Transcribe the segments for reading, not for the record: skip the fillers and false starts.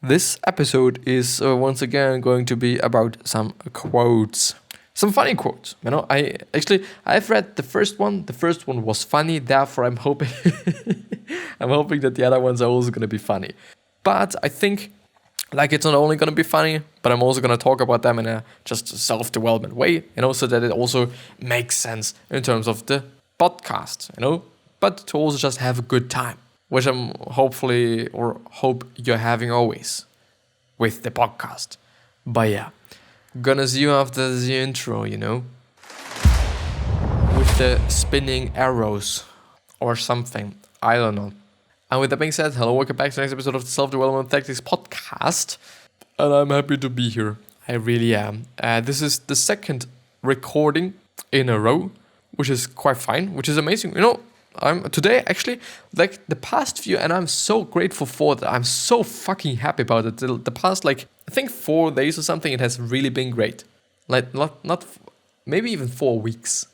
This episode is once again going to be about some quotes. Some funny quotes. I've read the first one. The first one was funny, therefore I'm hoping I'm hoping that the other ones are also going to be funny. But I think it's not only going to be funny, but I'm also going to talk about them in a just self-development way, so that it also makes sense in terms of the podcast, but to also just have a good time, which I'm hopefully or hope you're having always with the podcast. But yeah, gonna see you after the intro, with the spinning arrows or something. I don't know. And with that being said, hello, welcome back to the next episode of the Self-Development Tactics Podcast. And I'm happy to be here. I really am. This is the second recording in a row, which is quite fine, which is amazing. I'm today actually the past few, and I'm so grateful for that. I'm so fucking happy about it. The past I think 4 days or something, it has really been great. Not maybe even 4 weeks.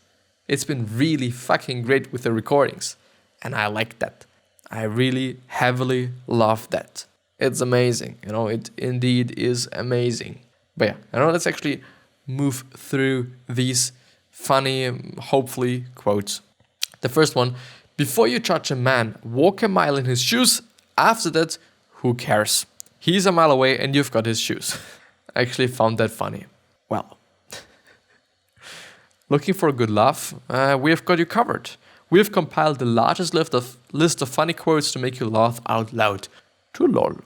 It's been really fucking great with the recordings, and I like that. I really heavily love that. It's amazing. It indeed is amazing. But yeah, let's actually move through these funny, hopefully, quotes. The first one: before you judge a man, walk a mile in his shoes. After that, who cares? He's a mile away and you've got his shoes. I actually found that funny. Well, looking for a good laugh? We've got you covered. We've compiled the largest list of funny quotes to make you laugh out loud. To lol.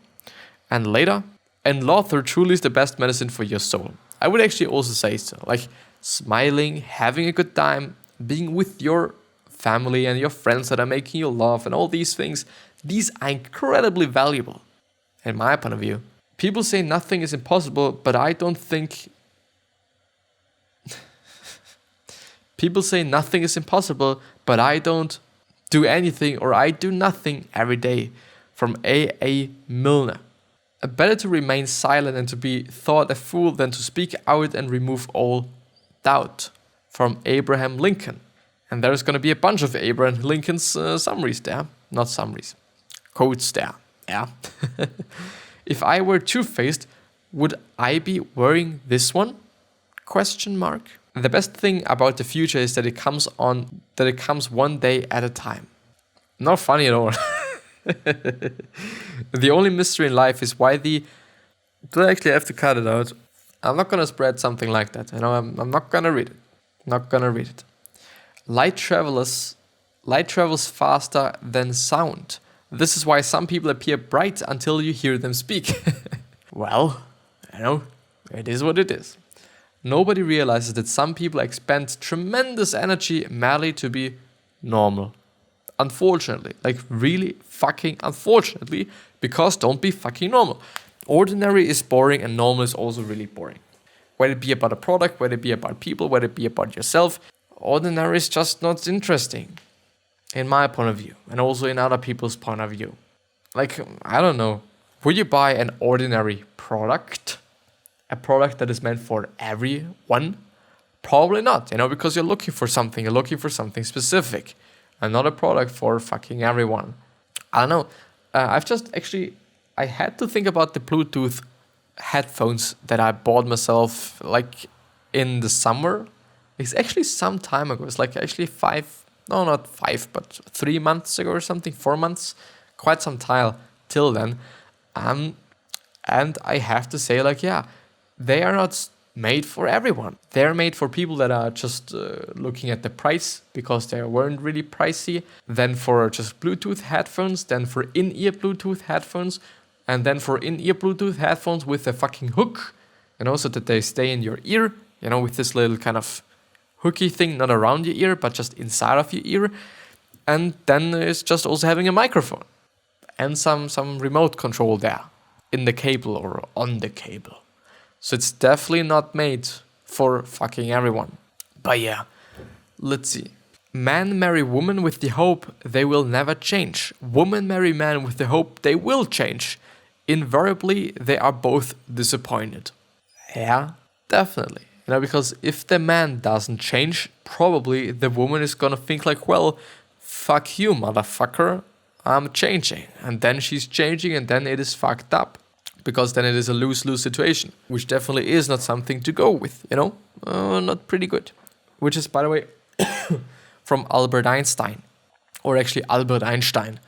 And later, and laughter truly is the best medicine for your soul. I would actually also say so. Smiling, having a good time, being with your family and your friends that are making you laugh, and all these things, these are incredibly valuable. In my point of view, people say nothing is impossible, but I don't think... People say nothing is impossible, but I don't do anything, or I do nothing every day. From A. Milner. Better to remain silent and to be thought a fool than to speak out and remove all doubt. From Abraham Lincoln. And there's going to be a bunch of Abraham Lincoln's summaries there. Not summaries. Quotes there. Yeah. If I were two-faced, would I be wearing this one? ? The best thing about the future is that it comes one day at a time. Not funny at all. The only mystery in life is why do I actually have to cut it out? I'm not going to spread something like that. I'm not going to read it. Light travels faster than sound. This is why some people appear bright until you hear them speak. Well, it is what it is. Nobody realizes that some people expend tremendous energy merely to be normal. Unfortunately, really fucking unfortunately, because don't be fucking normal. Ordinary is boring and normal is also really boring. Whether it be about a product, whether it be about people, whether it be about yourself, ordinary is just not interesting. In my point of view, and also in other people's point of view. I don't know. Would you buy an ordinary product? A product that is meant for everyone? Probably not, because you're looking for something specific. And not a product for fucking everyone. I don't know. I had to think about the Bluetooth headphones that I bought myself in the summer. It's actually some time ago. It's actually 3 months ago or something, 4 months. Quite some time till then. And I have to say, they are not made for everyone. They're made for people that are just looking at the price because they weren't really pricey. Then for just Bluetooth headphones. Then for in-ear Bluetooth headphones. And then for in-ear Bluetooth headphones with a fucking hook. So that they stay in your ear. With this little kind of hooky thing, not around your ear, but just inside of your ear. And then it's just also having a microphone. And some remote control there. In the cable or on the cable. So it's definitely not made for fucking everyone. But yeah, let's see. Men marry women with the hope they will never change. Women marry men with the hope they will change. Invariably, they are both disappointed. Yeah, definitely. Because if the man doesn't change, probably the woman is gonna think well, fuck you, motherfucker, I'm changing. And then she's changing and then it is fucked up. because then it is a lose-lose situation, which definitely is not something to go with, not pretty good. Which is, by the way, from Albert Einstein, or actually Albert Einstein,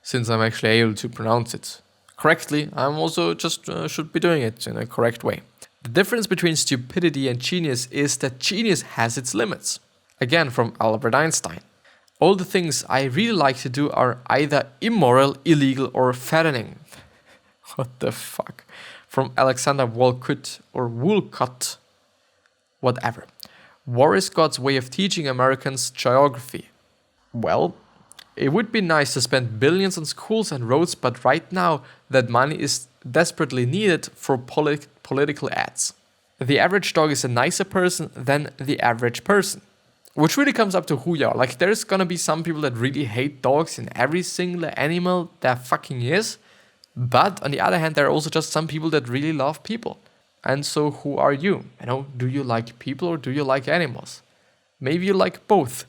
since I'm actually able to pronounce it correctly. I'm also just should be doing it in a correct way. The difference between stupidity and genius is that genius has its limits. Again, from Albert Einstein. All the things I really like to do are either immoral, illegal, or fattening. What the fuck? From Alexander Walcott or Woolcott. Whatever. War is God's way of teaching Americans geography. Well, it would be nice to spend billions on schools and roads, but right now that money is desperately needed for political ads. The average dog is a nicer person than the average person. Which really comes up to who you are. Like, there's gonna be some people that really hate dogs in every single animal there fucking is. But on the other hand, there are also just some people that really love people. And so who are you? Do you like people or do you like animals? Maybe you like both.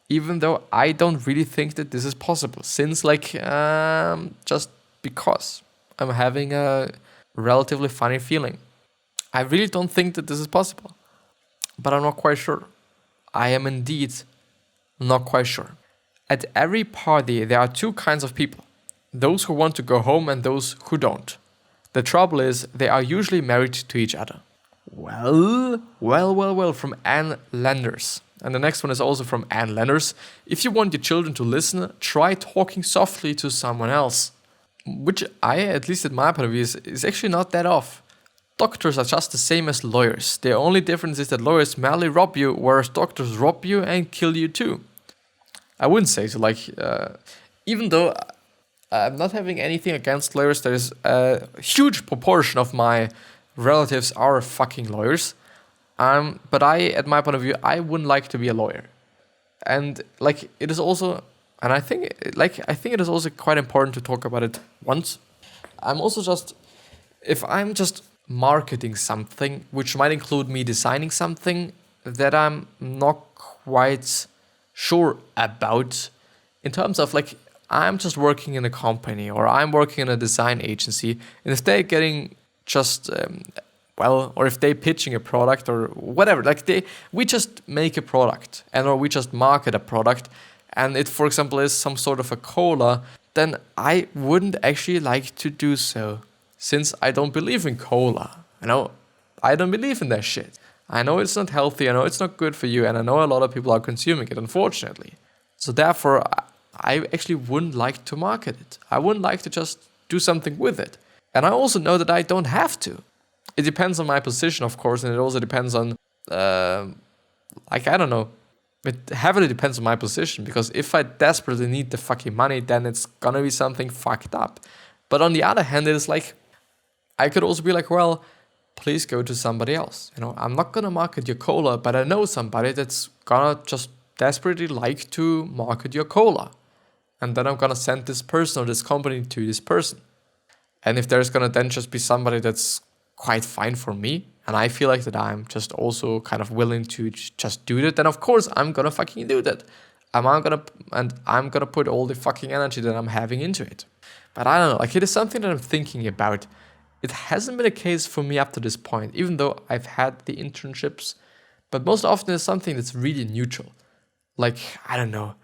Even though I don't really think that this is possible. Since just because I'm having a relatively funny feeling. I really don't think that this is possible. But I'm not quite sure. I am indeed not quite sure. At every party, there are two kinds of people. Those who want to go home and those who don't. The trouble is, they are usually married to each other. Well, from Anne Landers. And the next one is also from Anne Landers. If you want your children to listen, try talking softly to someone else. Which I, at least at my point of view, is actually not that off. Doctors are just the same as lawyers. The only difference is that lawyers merely rob you, whereas doctors rob you and kill you too. I wouldn't say so. Even though I'm not having anything against lawyers, there is a huge proportion of my relatives are fucking lawyers. But at my point of view, I wouldn't like to be a lawyer. And it is also, and I think it is also quite important to talk about it once. If I'm just marketing something, which might include me designing something that I'm not quite sure about, in terms of I'm just working in a company or I'm working in a design agency, and if they're getting just or if they're pitching a product or whatever, we just make a product or we just market a product, and it, for example, is some sort of a cola, then I wouldn't actually like to do so. Since I don't believe in cola, I don't believe in that shit. I know it's not healthy, I know it's not good for you, and I know a lot of people are consuming it, unfortunately. So therefore, I actually wouldn't like to market it. I wouldn't like to just do something with it. And I also know that I don't have to. It depends on my position, of course, and it also depends on, I don't know. It heavily depends on my position, because if I desperately need the fucking money, then it's gonna be something fucked up. But on the other hand, it is I could also be well, please go to somebody else. I'm not gonna market your cola, but I know somebody that's gonna just desperately like to market your cola. And then I'm gonna send this person or this company to this person. And if there's gonna then just be somebody that's quite fine for me, and I feel that I'm just also kind of willing to just do that, then of course I'm gonna fucking do that. I'm gonna put all the fucking energy that I'm having into it. But I don't know, it is something that I'm thinking about. It hasn't been a case for me up to this point, even though I've had the internships. But most often it's something that's really neutral. I don't know,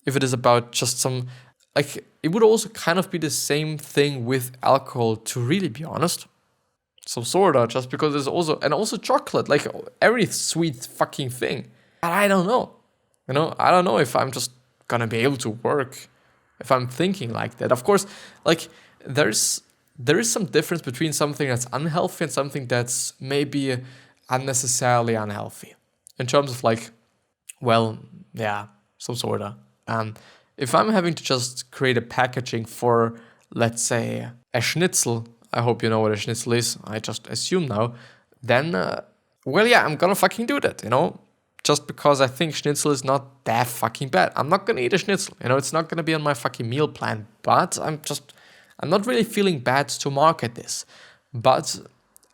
if it is about just some, it would also kind of be the same thing with alcohol, to really be honest. Some sorta, just because there's also chocolate, every sweet fucking thing. But I don't know. I don't know if I'm just gonna be able to work if I'm thinking like that. Of course, there is some difference between something that's unhealthy and something that's maybe unnecessarily unhealthy. In terms of some sorta. If I'm having to just create a packaging for, let's say, a schnitzel, I hope you know what a schnitzel is, I just assume now, then, I'm gonna fucking do that, just because I think schnitzel is not that fucking bad. I'm not gonna eat a schnitzel, it's not gonna be on my fucking meal plan, but I'm not really feeling bad to market this. But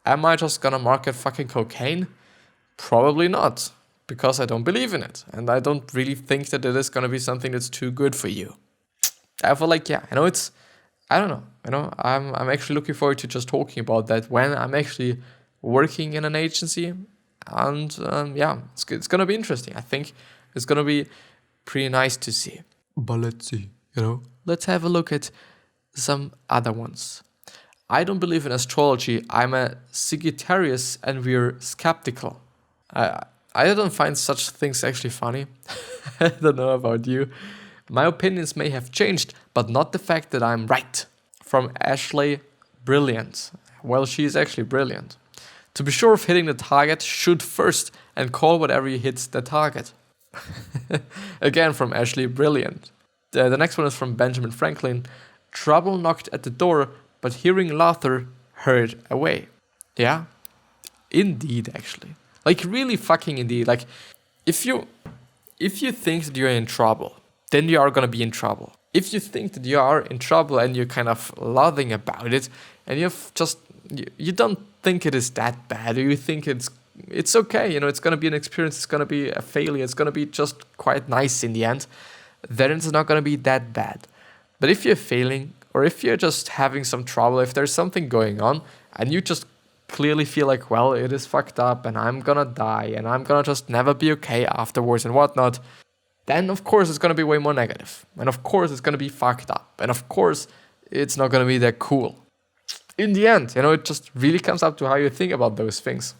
am I just gonna market fucking cocaine? Probably not, because I don't believe in it, and I don't really think that it is gonna be something that's too good for you. Therefore, I don't know. I'm actually looking forward to just talking about that when I'm actually working in an agency, and it's gonna be interesting. I think it's gonna be pretty nice to see. But let's see. Let's have a look at some other ones. I don't believe in astrology. I'm a Sagittarius, and we're skeptical. I don't find such things actually funny. I don't know about you. My opinions may have changed, but not the fact that I'm right. From Ashley, brilliant. Well, she is actually brilliant. To be sure of hitting the target, shoot first and call whatever you hit the target. Again, from Ashley, brilliant. The next one is from Benjamin Franklin. Trouble knocked at the door, but hearing laughter hurried away. Yeah, indeed, actually. Like, really fucking indeed. Like, if you think that you're in trouble, then you are gonna be in trouble. If you think that you are in trouble and you're kind of laughing about it, and you don't think it is that bad, or you think it's okay, it's gonna be an experience, it's gonna be a failure, it's gonna be just quite nice in the end, then it's not gonna be that bad. But if you're failing, or if you're just having some trouble, if there's something going on, and you just clearly feel like, well, it is fucked up, and I'm gonna die, and I'm gonna just never be okay afterwards and whatnot, then of course it's gonna be way more negative. And of course it's gonna be fucked up. And of course it's not gonna be that cool. In the end, it just really comes up to how you think about those things.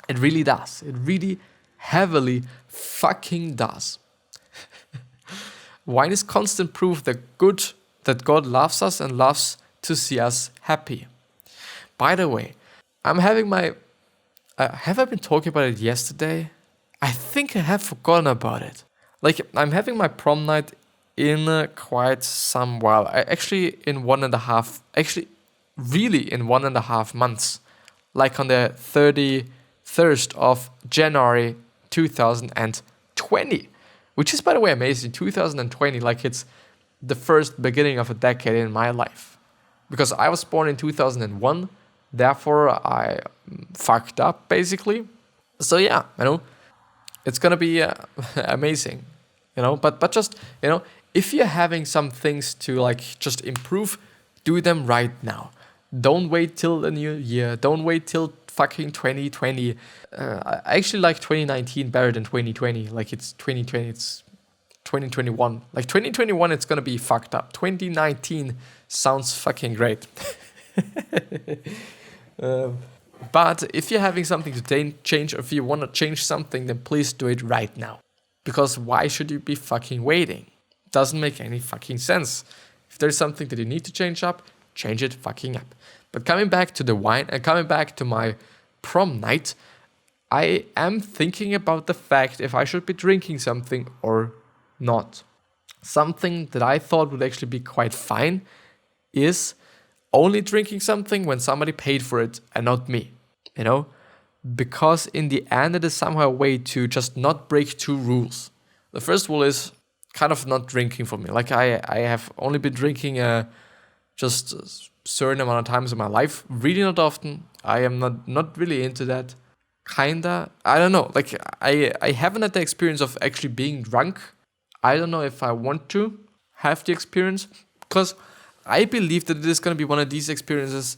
It really does. It really heavily fucking does. Wine is constant proof that God loves us and loves to see us happy. By the way, I'm having my... have I been talking about it yesterday? I think I have forgotten about it. Like, I'm having my prom night in quite some while. Actually, in 1.5 months. Like on the 31st of January 2020. Which is, by the way, amazing. 2020, like it's the first beginning of a decade in my life. Because I was born in 2001. Therefore, I fucked up, basically. So yeah, it's gonna be amazing. But just, if you're having some things to like just improve, do them right now. Don't wait till the new year. Don't wait till fucking 2020. I actually like 2019 better than 2020. Like, it's 2020, it's 2021. Like, 2021, it's gonna be fucked up. 2019 sounds fucking great. But if you're having something to change, or if you want to change something, then please do it right now. Because why should you be fucking waiting? Doesn't make any fucking sense. If there's something that you need to change up, change it fucking up. But coming back to the wine and coming back to my prom night, I am thinking about the fact if I should be drinking something or not. Something that I thought would actually be quite fine is only drinking something when somebody paid for it and not me. Because in the end, it is somehow a way to just not break two rules. The first rule is kind of not drinking for me. Like, I have only been drinking just a certain amount of times in my life. Really not often. I am not really into that. Kinda. I don't know. Like, I haven't had the experience of actually being drunk. I don't know if I want to have the experience. Because I believe that it is going to be one of these experiences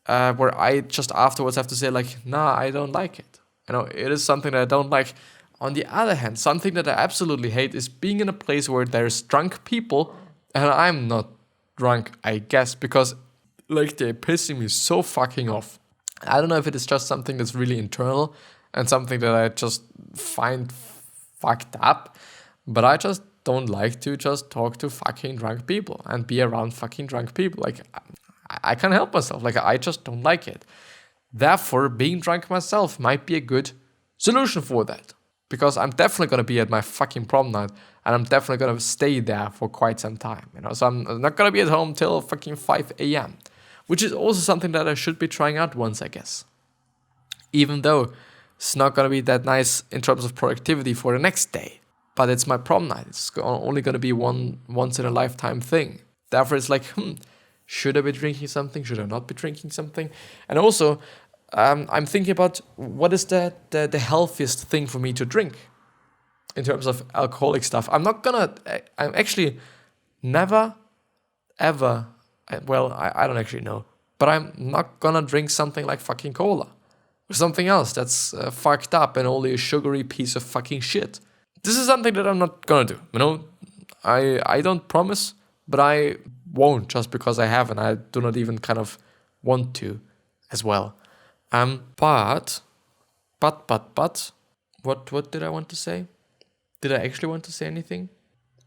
where I just afterwards have to say, like, nah, I don't like it. It is something that I don't like. On the other hand, something that I absolutely hate is being in a place where there's drunk people and I'm not drunk, I guess, because, like, they're pissing me so fucking off. I don't know if it is just something that's really internal and something that I just find fucked up, but I just don't like to just talk to fucking drunk people and be around fucking drunk people. Like, I can't help myself. Like, I just don't like it. Therefore, being drunk myself might be a good solution for that. Because I'm definitely going to be at my fucking prom night. And I'm definitely going to stay there for quite some time. So I'm not going to be at home till fucking 5 a.m. Which is also something that I should be trying out once, I guess. Even though it's not going to be that nice in terms of productivity for the next day. But it's my prom night. It's only going to be one once in a lifetime thing. Therefore, it's like, should I be drinking something? Should I not be drinking something? And also, I'm thinking about what is the healthiest thing for me to drink in terms of alcoholic stuff. I'm actually never, ever I don't actually know. But I'm not gonna drink something like fucking cola. Or something else that's fucked up and only a sugary piece of fucking shit. This is something that I'm not gonna do. I don't promise, but I won't just because I haven't. I do not even kind of want to as well. But what did I want to say? Did I actually want to say anything?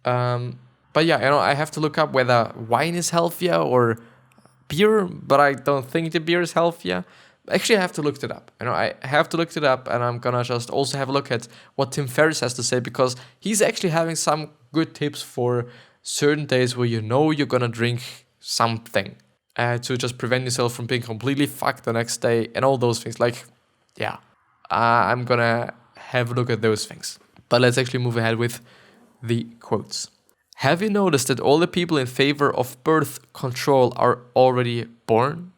But yeah, I have to look up whether wine is healthier or beer, but I don't think the beer is healthier. Actually, I have to look it up. I have to look it up, and I'm gonna just also have a look at what Tim Ferriss has to say, because he's actually having some good tips for certain days where you're gonna drink something to just prevent yourself from being completely fucked the next day and all those things. I'm gonna have a look at those things. But let's actually move ahead with the quotes. Have you noticed that all the people in favor of birth control are already born? ?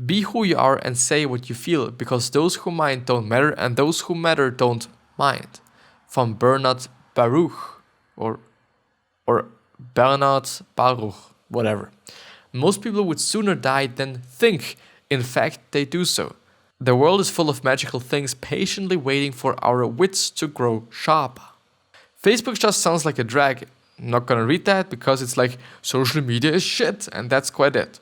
Be who you are and say what you feel, because those who mind don't matter and those who matter don't mind. From Bernard Baruch or Bernard Baruch, whatever. Most people would sooner die than think. In fact, they do so. The world is full of magical things patiently waiting for our wits to grow sharper. Facebook just sounds like a drag. I'm not gonna read that because it's like social media is shit, and that's quite it.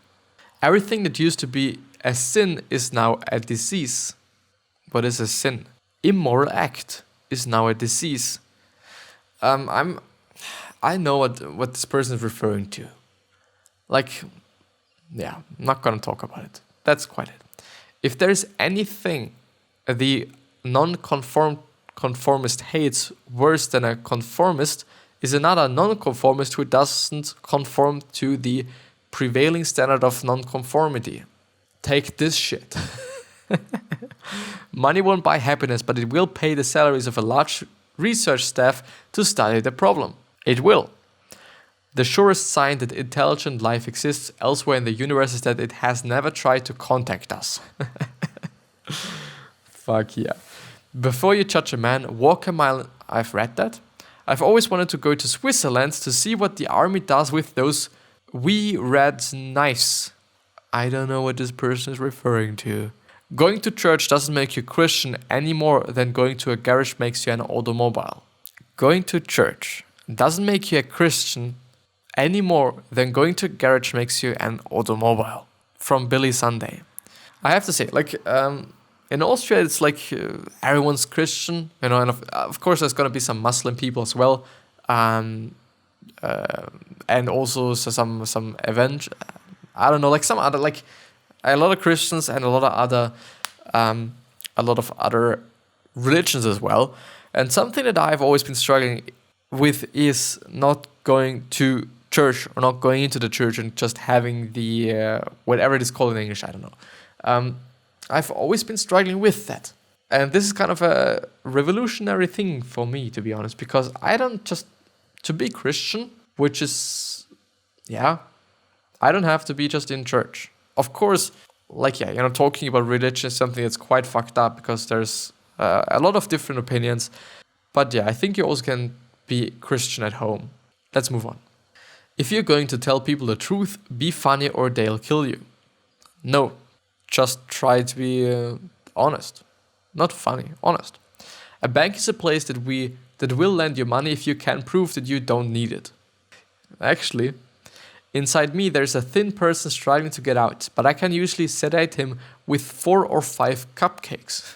Everything that used to be a sin is now a disease. What is a sin? Immoral act is now a disease. I know what this person is referring to. I'm not gonna talk about it. That's quite it. If there is anything the non-conformist hates worse than a conformist, is another non-conformist who doesn't conform to the prevailing standard of non-conformity. Take this shit. Money won't buy happiness, but it will pay the salaries of a large research staff to study the problem. It will. The surest sign that intelligent life exists elsewhere in the universe is that it has never tried to contact us. Fuck yeah. Before you judge a man, walk a mile. I've read that. I've always wanted to go to Switzerland to see what the army does with those wee red knives. I don't know what this person is referring to. Going to church doesn't make you Christian any more than going to a garage makes you an automobile. Going to church doesn't make you a Christian any more than going to a garage makes you an automobile. From Billy Sunday. I have to say, in Austria, it's everyone's Christian, and of course there's gonna be some Muslim people as well, and also some event. I don't know, some other a lot of Christians and a lot of other religions as well. And something that I've always been struggling with is not going to church or not going into the church and just having the whatever it is called in English. I don't know. I've always been struggling with that. And this is kind of a revolutionary thing for me, to be honest, because I don't just, to be Christian, which is, I don't have to be just in church. Of course, talking about religion is something that's quite fucked up because there's a lot of different opinions. But I think you also can be Christian at home. Let's move on. If you're going to tell people the truth, be funny or they'll kill you. No. Just try to be honest. Not funny, honest. A bank is a place that will lend you money if you can prove that you don't need it. Actually, inside me there's a thin person struggling to get out, but I can usually sedate him with 4 or 5 cupcakes.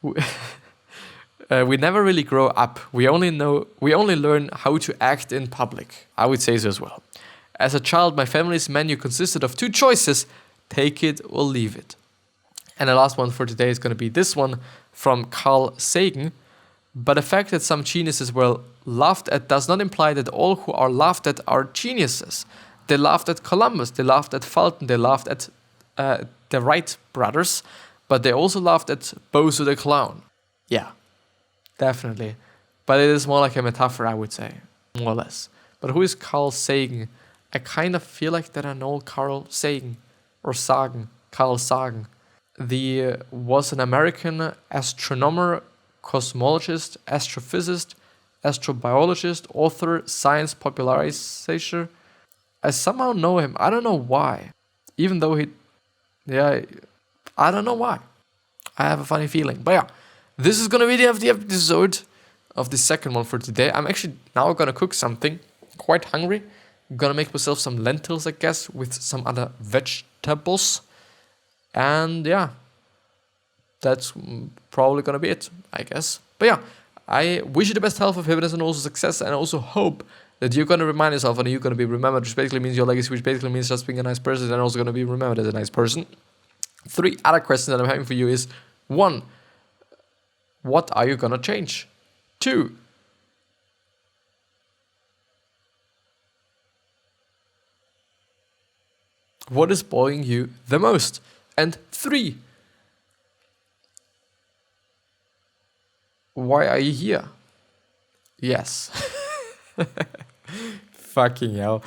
We never really grow up. We only learn how to act in public. I would say so as well. As a child, my family's menu consisted of 2 choices: take it or leave it. And the last one for today is going to be this one from Carl Sagan. But the fact that some geniuses were laughed at does not imply that all who are laughed at are geniuses. They laughed at Columbus, they laughed at Fulton, they laughed at the Wright brothers, but they also laughed at Bozo the Clown. Yeah, definitely. But it is more like a metaphor, I would say, more or less. But who is Carl Sagan? I kind of feel like that I know Carl Sagan. Or Sagan, Carl Sagan. Was an American astronomer, cosmologist, astrophysicist, astrobiologist, author, science popularizer, I somehow know him. I don't know why. Even though I don't know why. I have a funny feeling. But yeah, this is gonna be the end of the episode of the second one for today. I'm actually now gonna cook something. Quite hungry. I'm gonna make myself some lentils, I guess, with some other vegetables. And yeah, that's probably gonna be it, I guess. But yeah, I wish you the best health of happiness and also success, and I also hope that you're gonna remind yourself and you're gonna be remembered, which basically means your legacy, which basically means just being a nice person and also gonna be remembered as a nice person. 3 other questions that I'm having for you is: 1, what are you gonna change? 2, what is bothering you the most? And 3, why are you here? Yes. Fucking hell.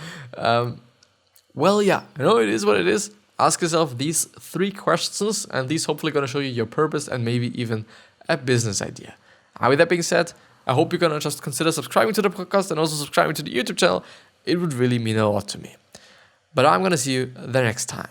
Well, yeah, it is what it is. Ask yourself these 3 questions, and these hopefully gonna show you your purpose and maybe even a business idea. And with that being said, I hope you're gonna just consider subscribing to the podcast and also subscribing to the YouTube channel. It would really mean a lot to me. But I'm gonna see you the next time.